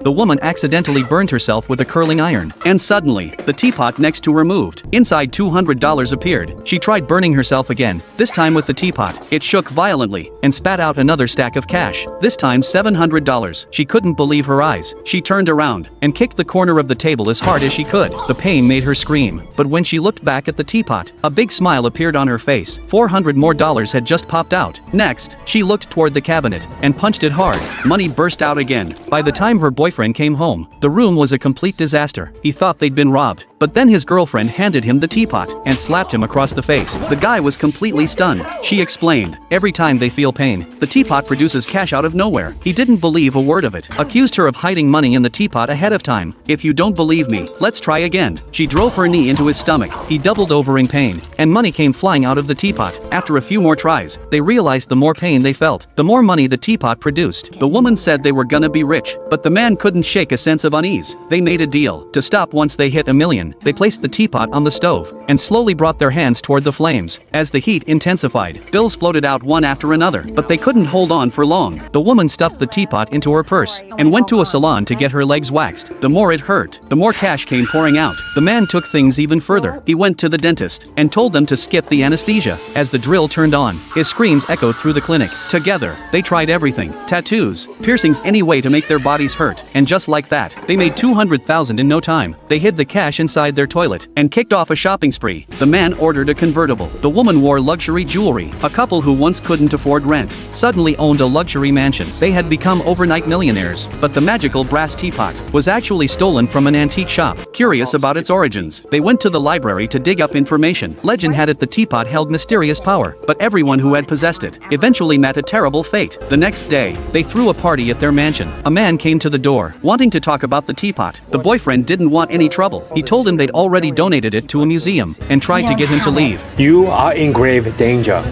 the woman accidentally burned herself with a curling iron. And suddenly, the teapot next to her moved. Inside $200 appeared. She tried burning herself again, this time with the teapot. It shook violently, and spat out another stack of cash, this time $700. She couldn't believe her eyes. She turned around, and kicked the corner of the table as hard as she could. The pain made her scream. But when she looked back at the teapot, a big smile appeared on her face. $400 more had just popped out. Next, she looked toward the cabinet, and punched it hard. Money burst out again. By the time her boyfriend came home, the room was a complete disaster. He thought they'd been robbed. But then his girlfriend handed him the teapot, and slapped him across the face. The guy was completely stunned. She explained, every time they feel pain, the teapot produces cash out of nowhere. He didn't believe a word of it. Accused her of hiding money in the teapot ahead of time. If you don't believe me, let's try again. She drove her knee into his stomach. He doubled over in pain, and money came flying out of the teapot. After a few more tries, they realized the more pain they felt, the more money the teapot produced. The woman said they were gonna be rich, but the man couldn't shake a sense of unease. They made a deal to stop once they hit $1 million. They placed the teapot on the stove, and slowly brought their hands toward the flames. As the heat intensified, bills floated out one after another, but they couldn't hold on for long. The woman stuffed the teapot into her purse, and went to a salon to get her legs waxed. The more it hurt, the more cash came pouring out. The man took things even further. He went to the dentist, and told them to skip the anesthesia. As the drill turned on, his screams echoed through the clinic. Together, they tried everything: tattoos, piercings, any way to make their bodies hurt. And just like that, they made $200,000 in no time. They hid the cash inside their toilet, and kicked off a shopping spree. The man ordered a convertible. The woman wore luxury jewelry. A couple who once couldn't afford rent suddenly owned a luxury mansion. They had become overnight millionaires. But the magical brass teapot was actually stolen from an antique shop. Curious about its origins, they went to the library to dig up information. Legend had it the teapot held mysterious power, but everyone who had possessed it eventually met a terrible fate. The next day, they threw a party at their mansion. A man came to the door, wanting to talk about the teapot. The boyfriend didn't want any trouble. He told him they'd already donated it to a museum, and tried to get him to leave. You are in grave danger.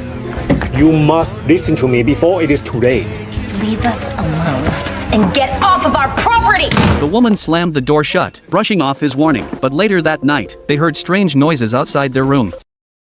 You must listen to me before it is too late. Leave us alone and get off of our property! The woman slammed the door shut, brushing off his warning. But later that night, they heard strange noises outside their room.